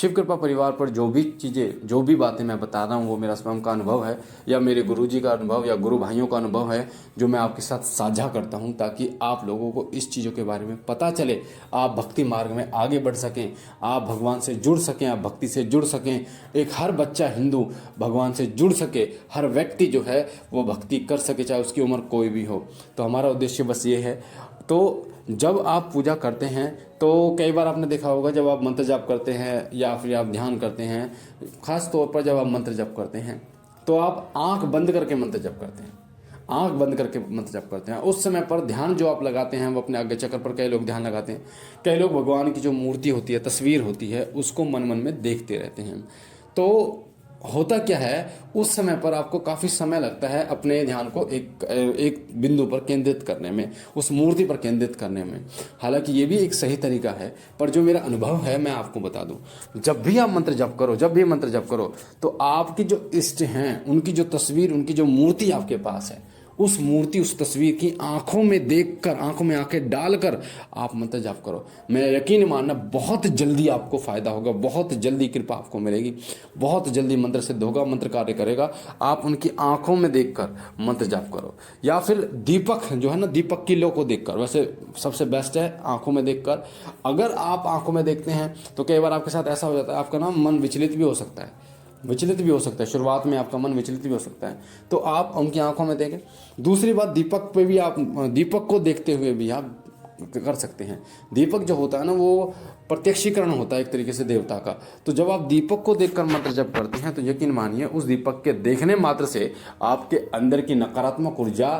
शिव कृपा परिवार पर जो भी चीज़ें, जो भी बातें मैं बता रहा हूँ वो मेरा स्वयं का अनुभव है या मेरे गुरुजी का अनुभव या गुरु भाइयों का अनुभव है जो मैं आपके साथ साझा करता हूँ, ताकि आप लोगों को इस चीज़ों के बारे में पता चले, आप भक्ति मार्ग में आगे बढ़ सकें, आप भगवान से जुड़ सकें, आप भक्ति से जुड़ सकें। एक हर बच्चा हिंदू भगवान से जुड़ सके, हर व्यक्ति जो है वो भक्ति कर सके, चाहे उसकी उम्र कोई भी हो। तो हमारा उद्देश्य बस ये है। तो जब आप पूजा करते हैं तो कई बार आपने देखा होगा, जब आप मंत्र जाप करते हैं या फिर आप ध्यान करते हैं, खास तौर पर जब आप मंत्र जाप करते हैं तो आप आंख बंद करके मंत्र जाप करते हैं, आंख बंद करके मंत्र जाप करते हैं। उस समय पर ध्यान जो आप लगाते हैं वो अपने आज्ञा चक्र पर कई लोग ध्यान लगाते हैं, कई लोग भगवान की जो मूर्ति होती है, तस्वीर होती है, उसको मन मन में देखते रहते हैं। तो होता क्या है, उस समय पर आपको काफ़ी समय लगता है अपने ध्यान को एक बिंदु पर केंद्रित करने में, उस मूर्ति पर केंद्रित करने में। हालांकि ये भी एक सही तरीका है, पर जो मेरा अनुभव है मैं आपको बता दूं, जब भी आप मंत्र जप करो, जब भी मंत्र जप करो, तो आपकी जो इष्ट हैं, उनकी जो तस्वीर, उनकी जो मूर्ति आपके पास है, उस मूर्ति, उस तस्वीर की आंखों में देखकर, आंखों में आंखें डालकर आप मंत्र जाप करो। मेरा यकीन मानना, बहुत जल्दी आपको फायदा होगा, बहुत जल्दी कृपा आपको मिलेगी, बहुत जल्दी मंत्र सिद्ध होगा, मंत्र कार्य करेगा। आप उनकी आंखों में देखकर मंत्र जाप करो, या फिर दीपक जो है ना, दीपक की लो को देखकर, वैसे सबसे बेस्ट है आंखों में देखकर। अगर आप आंखों में देखते हैं तो कई बार आपके साथ ऐसा हो जाता है, आपका ना मन विचलित भी हो सकता है, विचलित भी हो सकता है, शुरुआत में आपका मन विचलित भी हो सकता है, तो आप उनकी आंखों में देखें। दूसरी बात, दीपक पे भी आप, दीपक को देखते हुए भी आप कर सकते हैं। दीपक जो होता है ना, वो प्रत्यक्षीकरण होता है एक तरीके से देवता का। तो जब आप दीपक को देखकर मंत्र जप करते हैं तो यकीन मानिए, उस दीपक के देखने मात्र से आपके अंदर की नकारात्मक ऊर्जा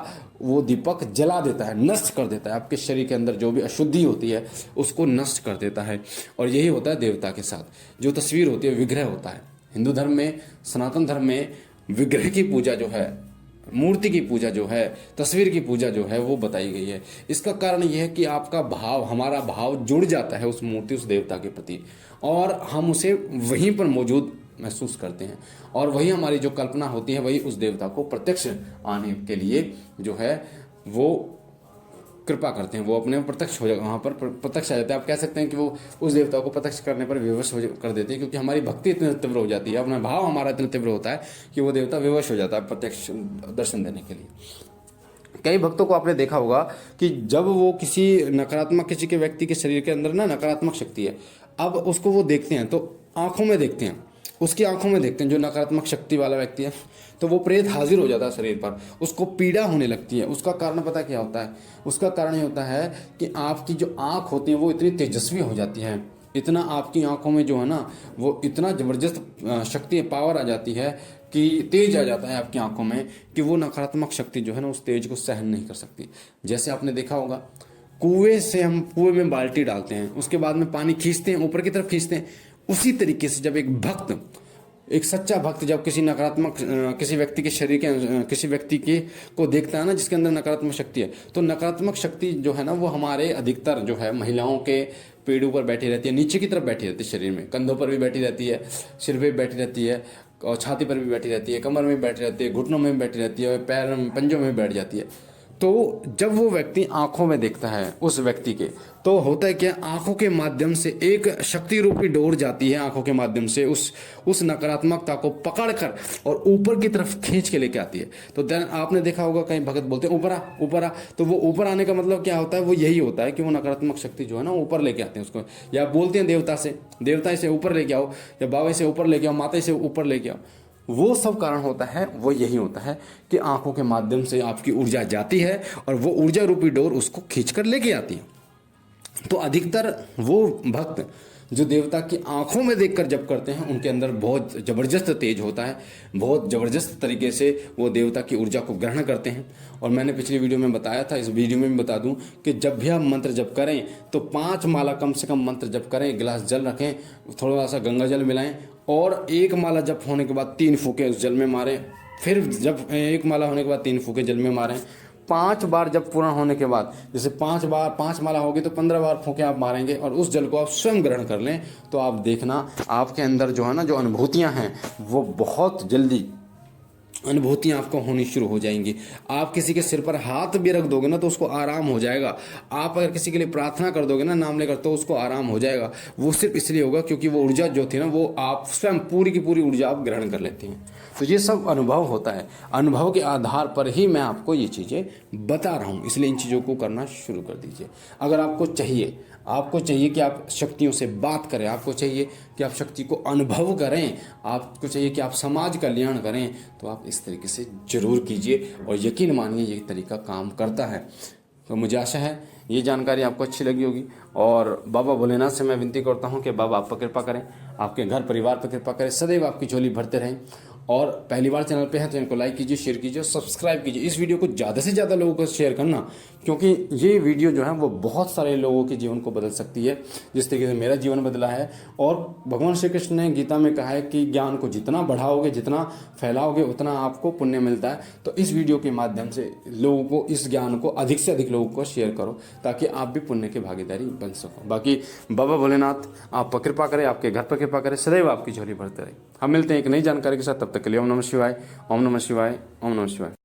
वो दीपक जला देता है, नष्ट कर देता है। आपके शरीर के अंदर जो भी अशुद्धि होती है उसको नष्ट कर देता है। और यही होता है देवता के साथ। जो तस्वीर होती है, विग्रह होता है। हिंदू धर्म में, सनातन धर्म में विग्रह की पूजा जो है, मूर्ति की पूजा जो है, तस्वीर की पूजा जो है, वो बताई गई है। इसका कारण यह है कि आपका भाव, हमारा भाव जुड़ जाता है उस मूर्ति, उस देवता के प्रति, और हम उसे वहीं पर मौजूद महसूस करते हैं, और वही हमारी जो कल्पना होती है, वही उस देवता को प्रत्यक्ष आने के लिए जो है वो कृपा करते हैं, वो अपने प्रत्यक्ष हो जाएगा, वहाँ पर प्रत्यक्ष आ जाता है। आप कह सकते हैं कि वो उस देवता को प्रत्यक्ष करने पर विवश कर देते हैं, क्योंकि हमारी भक्ति इतनी तीव्र हो जाती है, अपना भाव हमारा इतना तीव्र होता है कि वो देवता विवश हो जाता है प्रत्यक्ष दर्शन देने के लिए। कई भक्तों को आपने देखा होगा कि जब वो किसी नकारात्मक, किसी के व्यक्ति के शरीर के अंदर ना नकारात्मक शक्ति है, अब उसको वो देखते हैं तो आंखों में देखते हैं, उसकी आंखों में देखते हैं, जो नकारात्मक शक्ति वाला व्यक्ति है, तो वो प्रेत हाजिर हो जाता है शरीर पर, उसको पीड़ा होने लगती है। उसका कारण पता क्या होता है? उसका कारण ये होता है कि आपकी जो आंख होती है वो इतनी तेजस्वी हो जाती है, इतना आपकी आंखों में जो है ना वो इतना ज़बरदस्त शक्ति, पावर आ जाती है कि तेज आ जाता है आपकी आंखों में, कि वो नकारात्मक शक्ति जो है ना उस तेज को सहन नहीं कर सकती। जैसे आपने देखा होगा, कुएं से हम कुएं में बाल्टी डालते हैं, उसके बाद में पानी खींचते हैं, ऊपर की तरफ खींचते हैं। उसी तरीके से जब एक भक्त, एक सच्चा भक्त जब किसी नकारात्मक, किसी व्यक्ति के शरीर के, किसी व्यक्ति के को देखता है ना जिसके अंदर नकारात्मक शक्ति है, तो नकारात्मक शक्ति जो है ना वो हमारे अधिकतर जो है महिलाओं के पेड़ों पर बैठी रहती है, नीचे की तरफ बैठी रहती है, शरीर में कंधों पर भी बैठी रहती है, सिर पे भी बैठी रहती है, और छाती पर भी बैठी रहती है, कमर में भी बैठी रहती है, घुटनों में भी बैठी रहती है, पैर में, पंजों में भी बैठ जाती है। तो जब वो व्यक्ति आंखों में देखता है उस व्यक्ति के, तो होता है क्या, आंखों के माध्यम से एक शक्ति रूपी डोर जाती है, आंखों के माध्यम से उस नकारात्मकता को पकड़कर और ऊपर की तरफ खींच के लेके आती है। तो देन आपने देखा होगा कहीं भगत बोलते हैं ऊपर आ, ऊपर आ, तो वो ऊपर आने का मतलब क्या होता है? वो यही होता है कि वो नकारात्मक शक्ति जो है ना ऊपर लेके आते हैं उसको, या बोलते हैं देवता से, देवता इसे ऊपर लेके आओ, या बाबा से ऊपर लेके आओ, माता से ऊपर लेके आओ। वो सब कारण होता है, वो यही होता है कि आंखों के माध्यम से आपकी ऊर्जा जाती है और वो ऊर्जा रूपी डोर उसको खींचकर लेके आती है। तो अधिकतर वो भक्त जो देवता की आंखों में देखकर जप करते हैं, उनके अंदर बहुत ज़बरदस्त तेज होता है, बहुत ज़बरदस्त तरीके से वो देवता की ऊर्जा को ग्रहण करते हैं। और मैंने पिछली वीडियो में बताया था, इस वीडियो में भी बता दूं कि जब भी आप मंत्र जप करें तो 5 माला कम से कम मंत्र जप करें, गिलास जल रखें, थोड़ा सा गंगा जल मिलाएं, और 1 माला जप होने के बाद 3 फूके उस जल में मारें। फिर जब 1 माला होने के बाद 3 फूके जल में मारें। 5 बार जब पूर्ण होने के बाद, जैसे 5 माला होगी तो 15 बार फूके आप मारेंगे, और उस जल को आप स्वयं ग्रहण कर लें, तो आप देखना आपके अंदर जो है ना, जो अनुभूतियां हैं वो बहुत जल्दी अनुभूतियाँ आपको होनी शुरू हो जाएंगी। आप किसी के सिर पर हाथ भी रख दोगे ना तो उसको आराम हो जाएगा। आप अगर किसी के लिए प्रार्थना कर दोगे ना नाम लेकर तो उसको आराम हो जाएगा। वो सिर्फ इसलिए होगा क्योंकि वो ऊर्जा जो थी ना वो आप स्वयं पूरी की पूरी ऊर्जा आप ग्रहण कर लेते हैं। तो ये सब अनुभव होता है। अनुभव के आधार पर ही मैं आपको ये चीज़ें बता रहा हूँ, इसलिए इन चीज़ों को करना शुरू कर दीजिए। अगर आपको चाहिए कि आप शक्तियों से बात करें, आपको चाहिए कि आप शक्ति को अनुभव करें, आपको चाहिए कि आप समाज कल्याण करें, तो आप इस तरीके से जरूर कीजिए और यकीन मानिए ये तरीका काम करता है। तो मुझे आशा है ये जानकारी आपको अच्छी लगी होगी और बाबा भोलेनाथ से मैं विनती करता हूँ कि बाबा आप पर कृपा करें, आपके घर परिवार पर कृपा करें, सदैव आपकी झोली भरते रहें। और पहली बार चैनल पे है तो इनको लाइक कीजिए, शेयर कीजिए, सब्सक्राइब कीजिए। इस वीडियो को ज़्यादा से ज़्यादा लोगों को शेयर करना, क्योंकि ये वीडियो जो है वो बहुत सारे लोगों के जीवन को बदल सकती है, जिस तरीके से मेरा जीवन बदला है। और भगवान श्री कृष्ण ने गीता में कहा है कि ज्ञान को जितना बढ़ाओगे, जितना फैलाओगे, उतना आपको पुण्य मिलता है। तो इस वीडियो के माध्यम से लोगों को इस ज्ञान को अधिक से अधिक लोगों को शेयर करो ताकि आप भी पुण्य की भागीदारी बन सको। बाकी बाबा भोलेनाथ आप पर कृपा करें, आपके घर पर कृपा करें, सदैव आपकी झोली भरते रहे। हम मिलते हैं एक नई जानकारी के साथ, तब तक के लिए ओम नमः शिवाय, ओम नमः शिवाय, ओम नमः शिवाय।